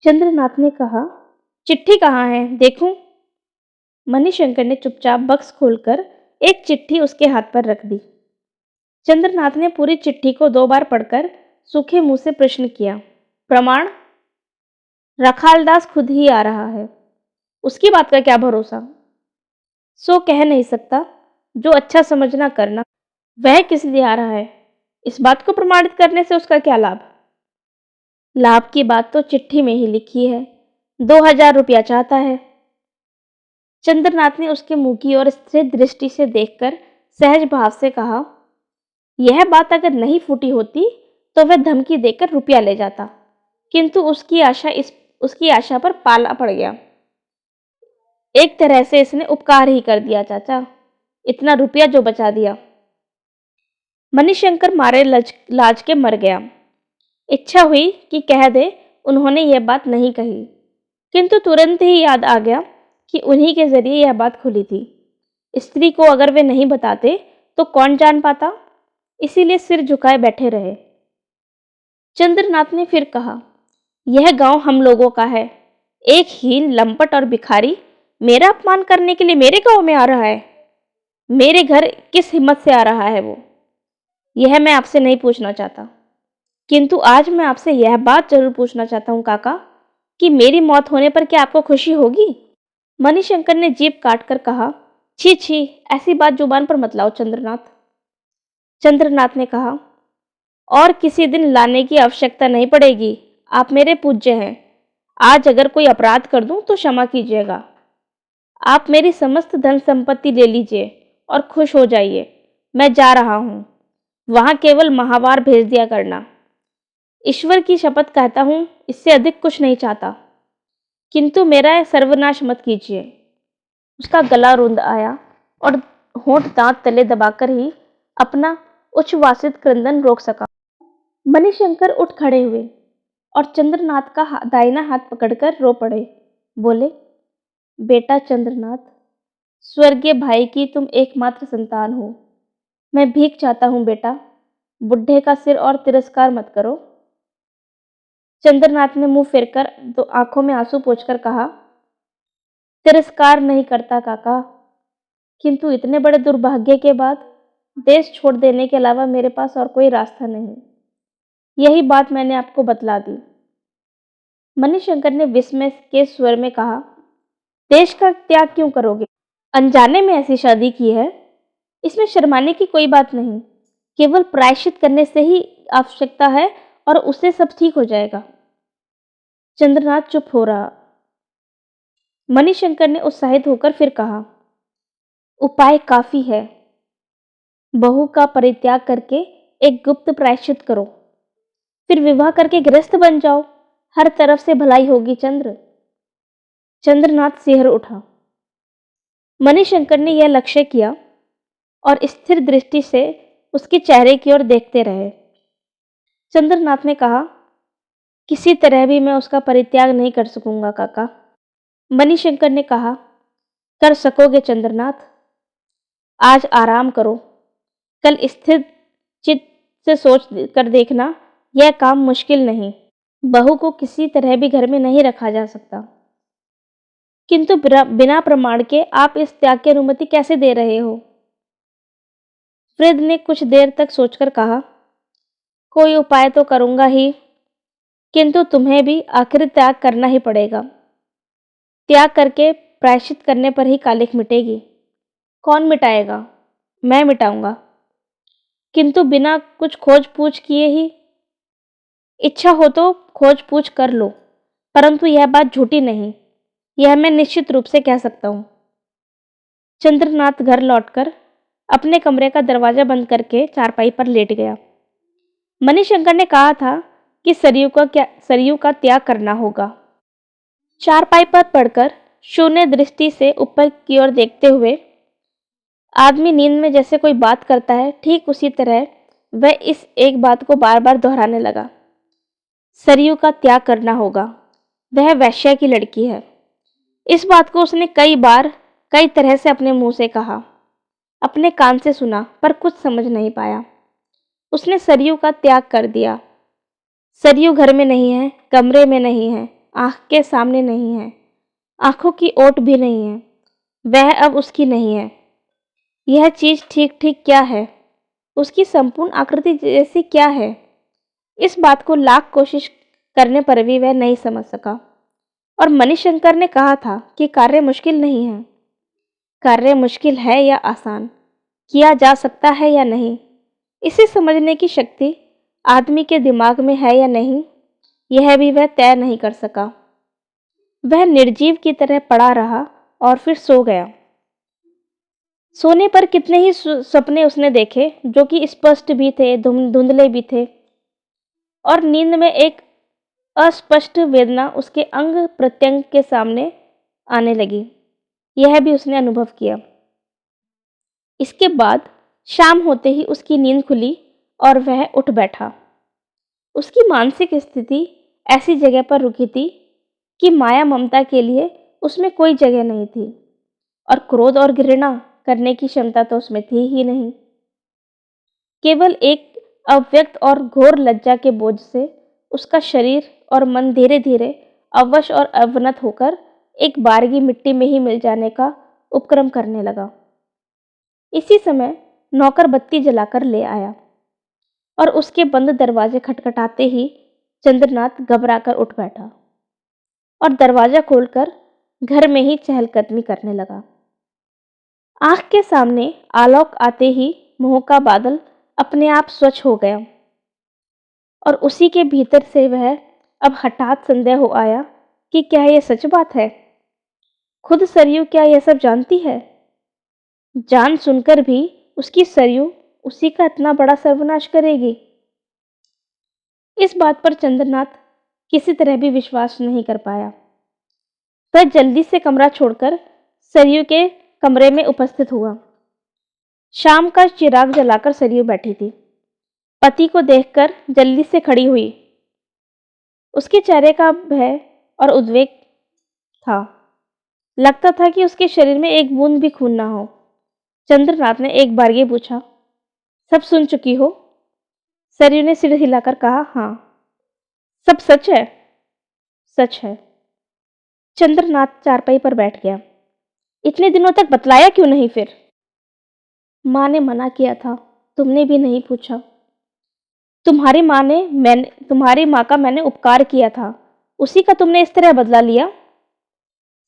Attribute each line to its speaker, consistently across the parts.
Speaker 1: चंद्रनाथ ने कहा, चिट्ठी कहाँ है, देखूं? मणिशंकर ने चुपचाप बक्स खोलकर एक चिट्ठी उसके हाथ पर रख दी। चंद्रनाथ ने पूरी चिट्ठी को 2 बार पढ़कर सूखे मुंह से प्रश्न किया, प्रमाण? रखालदास खुद ही आ रहा है, उसकी बात का क्या भरोसा? सो कह नहीं सकता, जो अच्छा समझना करना। वह किस लिए आ रहा है, इस बात को प्रमाणित करने से उसका क्या लाभ? लाभ की बात तो चिट्ठी में ही लिखी है, 2000 रुपया चाहता है। चंद्रनाथ ने उसके मुंह की ओर स्थिर दृष्टि से देखकर सहज भाव से कहा, यह बात अगर नहीं फूटी होती तो वह धमकी देकर रुपया ले जाता, किंतु उसकी आशा पर पाला पड़ गया। एक तरह से इसने उपकार ही कर दिया चाचा, इतना रुपया जो बचा दिया। मणिशंकर मारे लाज के मर गया। इच्छा हुई कि कह दे उन्होंने यह बात नहीं कही, किंतु तुरंत ही याद आ गया कि उन्हीं के जरिए यह बात खुली थी। स्त्री को अगर वे नहीं बताते तो कौन जान पाता, इसीलिए सिर झुकाए बैठे रहे। चंद्रनाथ ने फिर कहा, यह गांव हम लोगों का है, एक हीन लंपट और भिखारी मेरा अपमान करने के लिए मेरे गांव में आ रहा है। मेरे घर किस हिम्मत से आ रहा है वो, यह मैं आपसे नहीं पूछना चाहता, किंतु आज मैं आपसे यह बात जरूर पूछना चाहता हूं काका, कि मेरी मौत होने पर क्या आपको खुशी होगी? मणिशंकर ने जीभ काटकर कहा, छी छी, ऐसी बात जुबान पर मत लाओ चंद्रनाथ। चंद्रनाथ ने कहा, और किसी दिन लाने की आवश्यकता नहीं पड़ेगी, आप मेरे पूज्य हैं। आज अगर कोई अपराध कर दूं तो क्षमा कीजिएगा। आप मेरी समस्त धन संपत्ति ले लीजिए और खुश हो जाइए। मैं जा रहा हूं, वहां केवल माहवार भेज दिया करना। ईश्वर की शपथ कहता हूं, इससे अधिक कुछ नहीं चाहता, किंतु मेरा सर्वनाश मत कीजिए। उसका गला रुंध आया और होंठ दांत तले दबाकर ही अपना उच्छ्वासित क्रंदन रोक सका। मणिशंकर उठ खड़े हुए और चंद्रनाथ का दाहिना हाथ पकड़कर रो पड़े। बोले, बेटा चंद्रनाथ, स्वर्गीय भाई की तुम एकमात्र संतान हो। मैं भीख चाहता हूं बेटा, बुढ़े का सिर और तिरस्कार मत करो। चंद्रनाथ ने मुंह फेरकर तो आंखों में आंसू पोंछकर कहा, तिरस्कार नहीं करता काका, किंतु इतने बड़े दुर्भाग्य के बाद देश छोड़ देने के अलावा मेरे पास और कोई रास्ता नहीं। यही बात मैंने आपको बतला दी। मणिशंकर ने विस्मय के स्वर में कहा, देश का त्याग क्यों करोगे? अनजाने में ऐसी शादी की है, इसमें शर्माने की कोई बात नहीं, केवल प्रायश्चित करने से ही आवश्यकता है और उससे सब ठीक हो जाएगा। चंद्रनाथ चुप हो रहा। मणिशंकर ने उत्साहित होकर फिर कहा, उपाय काफी है। बहू का परित्याग करके एक गुप्त प्रायश्चित करो, फिर विवाह करके गृहस्थ बन जाओ, हर तरफ से भलाई होगी। चंद्रनाथ सिहर उठा। मणिशंकर ने यह लक्ष्य किया और स्थिर दृष्टि से उसके चेहरे की ओर देखते रहे। चंद्रनाथ ने कहा, किसी तरह भी मैं उसका परित्याग नहीं कर सकूंगा काका। मणिशंकर ने कहा, कर सकोगे चंद्रनाथ, आज आराम करो, कल स्थिर चित्त से सोच कर देखना, यह काम मुश्किल नहीं। बहू को किसी तरह भी घर में नहीं रखा जा सकता, किंतु बिना प्रमाण के आप इस त्याग की अनुमति कैसे दे रहे हो? वृद्ध ने कुछ देर तक सोचकर कहा, कोई उपाय तो करूंगा ही, किंतु तुम्हें भी आखिर त्याग करना ही पड़ेगा। त्याग करके प्रायश्चित करने पर ही कालिख मिटेगी। कौन मिटाएगा? मैं मिटाऊंगा, किंतु बिना कुछ खोज पूछ किए ही। इच्छा हो तो खोज पूछ कर लो, परंतु यह बात झूठी नहीं, यह मैं निश्चित रूप से कह सकता हूं। चंद्रनाथ घर लौटकर अपने कमरे का दरवाजा बंद करके चारपाई पर लेट गया। मणिशंकर ने कहा था कि सरयू का त्याग करना होगा। चारपाई पर पड़कर शून्य दृष्टि से ऊपर की ओर देखते हुए आदमी नींद में जैसे कोई बात करता है, ठीक उसी तरह वह इस एक बात को बार बार दोहराने लगा। सरयू का त्याग करना होगा, वह वैश्या की लड़की है। इस बात को उसने कई बार कई तरह से अपने मुंह से कहा, अपने कान से सुना, पर कुछ समझ नहीं पाया। उसने सरयू का त्याग कर दिया। सरयू घर में नहीं है, कमरे में नहीं है, आँख के सामने नहीं है, आँखों की ओट भी नहीं है, वह अब उसकी नहीं है। यह चीज़ ठीक ठीक क्या है, उसकी संपूर्ण आकृति जैसी क्या है, इस बात को लाख कोशिश करने पर भी वह नहीं समझ सका। और मणिशंकर ने कहा था कि कार्य मुश्किल नहीं है। कार्य मुश्किल है या आसान, किया जा सकता है या नहीं, इसे समझने की शक्ति आदमी के दिमाग में है या नहीं, यह भी वह तय नहीं कर सका। वह निर्जीव की तरह पड़ा रहा और फिर सो गया। सोने पर कितने ही सपने उसने देखे, जो कि स्पष्ट भी थे, धुंधले भी थे, और नींद में एक अस्पष्ट वेदना उसके अंग प्रत्यंग के सामने आने लगी। यह भी उसने अनुभव किया। इसके बाद शाम होते ही उसकी नींद खुली और वह उठ बैठा। उसकी मानसिक स्थिति ऐसी जगह पर रुकी थी कि माया ममता के लिए उसमें कोई जगह नहीं थी, और क्रोध और घृणा करने की क्षमता तो उसमें थी ही नहीं। केवल एक अव्यक्त और घोर लज्जा के बोझ से उसका शरीर और मन धीरे धीरे अवश और अवनत होकर एक बारगी मिट्टी में ही मिल जाने का उपक्रम करने लगा। इसी समय नौकर बत्ती जलाकर ले आया और उसके बंद दरवाजे खटखटाते ही चंद्रनाथ घबराकर उठ बैठा और दरवाजा खोलकर घर में ही चहलकदमी करने लगा। आंख के सामने आलोक आते ही मोह का बादल अपने आप स्वच्छ हो गया और उसी के भीतर से वह अब हठात संदेह हो आया कि क्या यह सच बात है। खुद सरयू क्या यह सब जानती है? जान सुनकर भी उसकी सरयू उसी का इतना बड़ा सर्वनाश करेगी? इस बात पर चंद्रनाथ किसी तरह भी विश्वास नहीं कर पाया। वह जल्दी से कमरा छोड़कर सरयू के कमरे में उपस्थित हुआ। शाम का चिराग जलाकर सरयू बैठी थी। पति को देखकर जल्दी से खड़ी हुई। उसके चेहरे का भय और उद्वेग था। लगता था कि उसके शरीर में एक बूंद भी खून ना हो। चंद्रनाथ ने एक बार ये पूछा, सब सुन चुकी हो? सरयू ने सिर हिलाकर कहा, हाँ। सब सच है? सच है। चंद्रनाथ चारपाई पर बैठ गया। इतने दिनों तक बतलाया क्यों नहीं फिर? माँ ने मना किया था, तुमने भी नहीं पूछा। तुम्हारी माँ का मैंने उपकार किया था, उसी का तुमने इस तरह बदला लिया?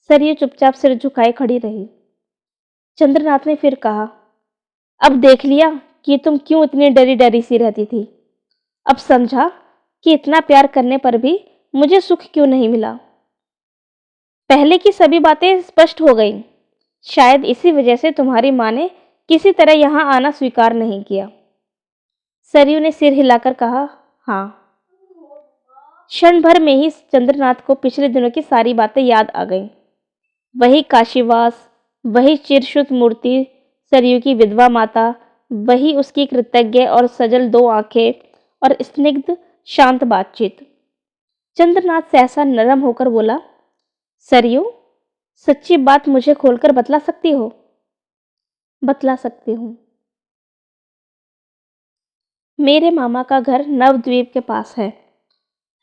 Speaker 1: सरयू चुपचाप सिर झुकाए खड़ी रही। चंद्रनाथ ने फिर कहा, अब देख लिया कि तुम क्यों इतनी डरी डरी सी रहती थी। अब समझा कि इतना प्यार करने पर भी मुझे सुख क्यों नहीं मिला। पहले की सभी बातें स्पष्ट हो गईं। शायद इसी वजह से तुम्हारी माँ ने किसी तरह यहां आना स्वीकार नहीं किया। सरयू ने सिर हिलाकर कहा, हाँ। क्षण भर में ही चंद्रनाथ को पिछले दिनों की सारी बातें याद आ गईं। वही काशीवास, वही चिरशुद्ध मूर्ति, सरयू की विधवा माता, वही उसकी कृतज्ञ और सजल दो आंखें और स्निग्ध शांत बातचीत। चंद्रनाथ सहसा नरम होकर बोला, सरयू, सच्ची बात मुझे खोलकर बतला सकती हो? बतला सकती हूँ। मेरे मामा का घर नवद्वीप के पास है।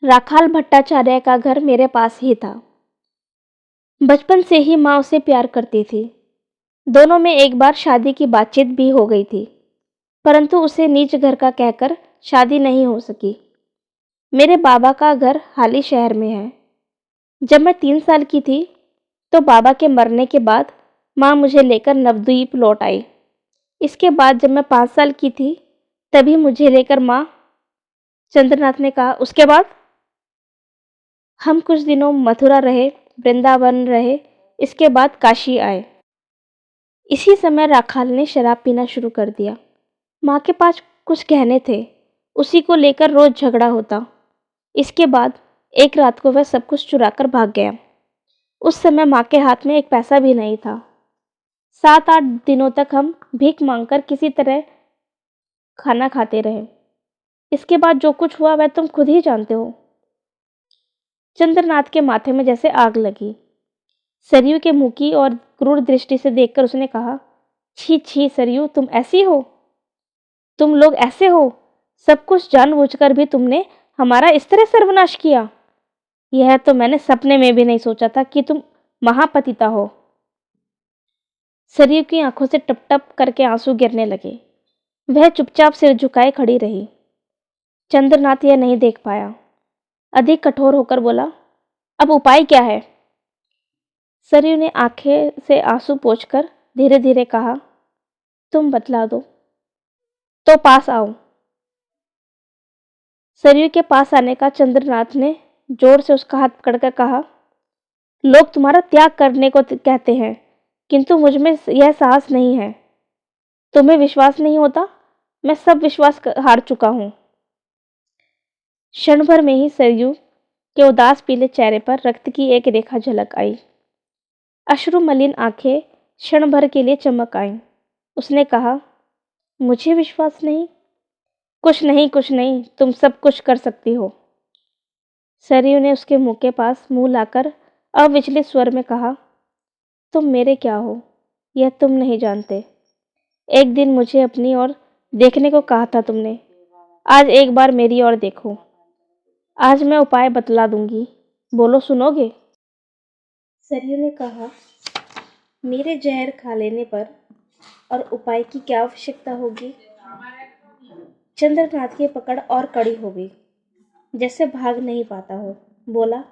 Speaker 1: राखाल भट्टाचार्य का घर मेरे पास ही था। बचपन से ही माँ उसे प्यार करती थी। दोनों में एक बार शादी की बातचीत भी हो गई थी, परंतु उसे नीच घर का कहकर शादी नहीं हो सकी। मेरे बाबा का घर हाली शहर में है। जब मैं 3 साल की थी तो बाबा के मरने के बाद माँ मुझे लेकर नवद्वीप लौट आई। इसके बाद जब मैं 5 साल की थी तभी मुझे लेकर माँ। चंद्रनाथ ने कहा, उसके बाद? हम कुछ दिनों मथुरा रहे, वृंदावन रहे, इसके बाद काशी आए। इसी समय राखाल ने शराब पीना शुरू कर दिया। माँ के पास कुछ गहने थे, उसी को लेकर रोज झगड़ा होता। इसके बाद एक रात को वह सब कुछ चुराकर भाग गया। उस समय माँ के हाथ में एक पैसा भी नहीं था। 7-8 दिनों तक हम भीख मांगकर किसी तरह खाना खाते रहे। इसके बाद जो कुछ हुआ वह तुम खुद ही जानते हो। चंद्रनाथ के माथे में जैसे आग लगी। सरयू के मुंह की और क्रूर दृष्टि से देखकर उसने कहा, छी छी सरयू, तुम ऐसी हो? तुम लोग ऐसे हो? सब कुछ जानबूझकर भी तुमने हमारा इस तरह सर्वनाश किया। यह तो मैंने सपने में भी नहीं सोचा था कि तुम महापतिता हो। सरयू की आंखों से टप टप करके आंसू गिरने लगे। वह चुपचाप सिर झुकाए खड़ी रही। चंद्रनाथ यह नहीं देख पाया। अधिक कठोर होकर बोला, अब उपाय क्या है? सरयू ने आंखें से आंसू पोंछकर धीरे धीरे कहा, तुम बतला दो तो पास आओ। सरयू के पास आने का चंद्रनाथ ने जोर से उसका हाथ पकड़कर कहा, लोग तुम्हारा त्याग करने को कहते हैं, किंतु मुझ में यह साहस नहीं है। तुम्हें विश्वास नहीं होता? मैं सब विश्वास हार चुका हूं। क्षण भर में ही सरयू के उदास पीले चेहरे पर रक्त की एक रेखा झलक आई। अश्रु मलिन आंखें क्षण भर के लिए चमक आईं। उसने कहा, मुझे विश्वास नहीं? कुछ नहीं, कुछ नहीं, तुम सब कुछ कर सकती हो। सरयू ने उसके मुंह के पास मुंह लाकर अविचलित स्वर में कहा, तुम मेरे क्या हो यह तुम नहीं जानते। एक दिन मुझे अपनी ओर देखने को कहा था तुमने। आज एक बार मेरी ओर देखो। आज मैं उपाय बतला दूंगी, बोलो सुनोगे? सरयू ने कहा, मेरे जहर खा लेने पर और उपाय की क्या आवश्यकता होगी? चंद्रनाथ की पकड़ और कड़ी हो गई, जैसे भाग नहीं पाता हो। बोला,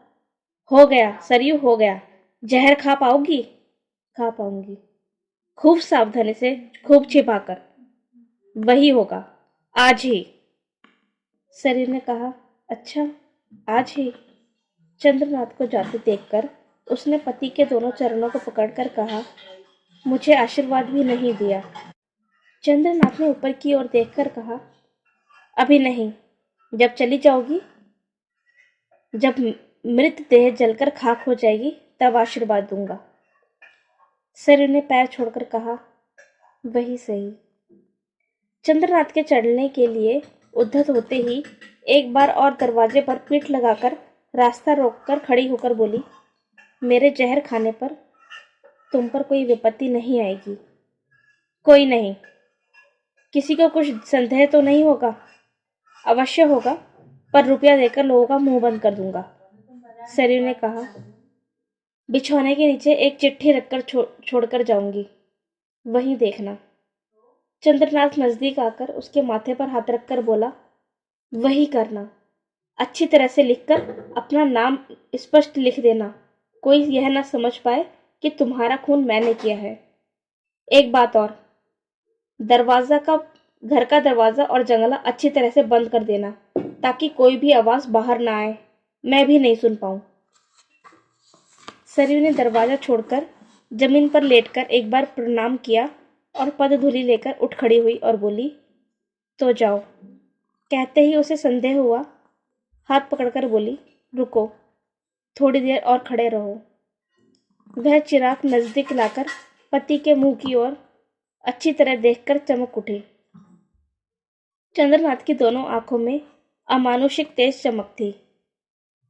Speaker 1: हो गया सरयू, हो गया। जहर खा पाओगी? खा पाऊंगी, खूब सावधानी से, खूब छिपाकर। वही होगा, आज ही। सरयू ने कहा, अच्छा, आज ही? चंद्रनाथ को जाते देखकर उसने पति के दोनों चरणों को पकड़कर कहा, मुझे आशीर्वाद भी नहीं दिया। चंद्रनाथ ने ऊपर की ओर देखकर कहा, अभी नहीं, जब चली जाओगी, जब मृत देह जलकर खाक हो जाएगी, तब आशीर्वाद दूंगा। सरयू ने पैर छोड़कर कहा, वही सही। चंद्रनाथ के चढ़ने के लिए उद्धत होते ही एक बार और दरवाजे पर पीठ लगाकर रास्ता रोककर खड़ी होकर बोली, मेरे जहर खाने पर तुम पर कोई विपत्ति नहीं आएगी। कोई नहीं। किसी को कुछ संदेह तो नहीं होगा? अवश्य होगा, पर रुपया देकर लोगों का मुंह बंद कर दूंगा। सरयू ने कहा, बिछौने के नीचे एक चिट्ठी रखकर छोड़कर जाऊंगी, वहीं देखना। चंद्रनाथ नजदीक आकर उसके माथे पर हाथ रखकर बोला, वही करना। अच्छी तरह से लिखकर अपना नाम स्पष्ट लिख देना, कोई यह ना समझ पाए कि तुम्हारा खून मैंने किया है। एक बात और, घर का दरवाजा और जंगला अच्छी तरह से बंद कर देना, ताकि कोई भी आवाज बाहर ना आए, मैं भी नहीं सुन पाऊं। सरयू ने दरवाजा छोड़कर जमीन पर लेटकर एक बार प्रणाम किया और पदधूलि लेकर उठ खड़ी हुई और बोली, तो जाओ। कहते ही उसे संदेह हुआ, हाथ पकड़कर बोली, रुको, थोड़ी देर और खड़े रहो। वह चिराग नजदीक लाकर पति के मुंह की ओर अच्छी तरह देखकर चमक उठी। चंद्रनाथ की दोनों आंखों में अमानुषिक तेज चमक थी,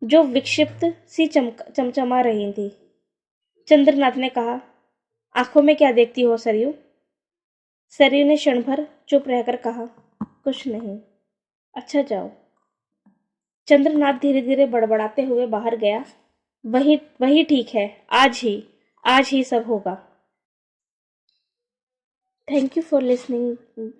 Speaker 1: जो विक्षिप्त सी चमचमा रही थी। चंद्रनाथ ने कहा, आंखों में क्या देखती हो सरयू? सरयू ने क्षण भर चुप रहकर कहा, कुछ नहीं। अच्छा, जाओ। चंद्रनाथ धीरे धीरे बड़बड़ाते हुए बाहर गया। वही वही ठीक है, आज ही सब होगा। Thank you for listening.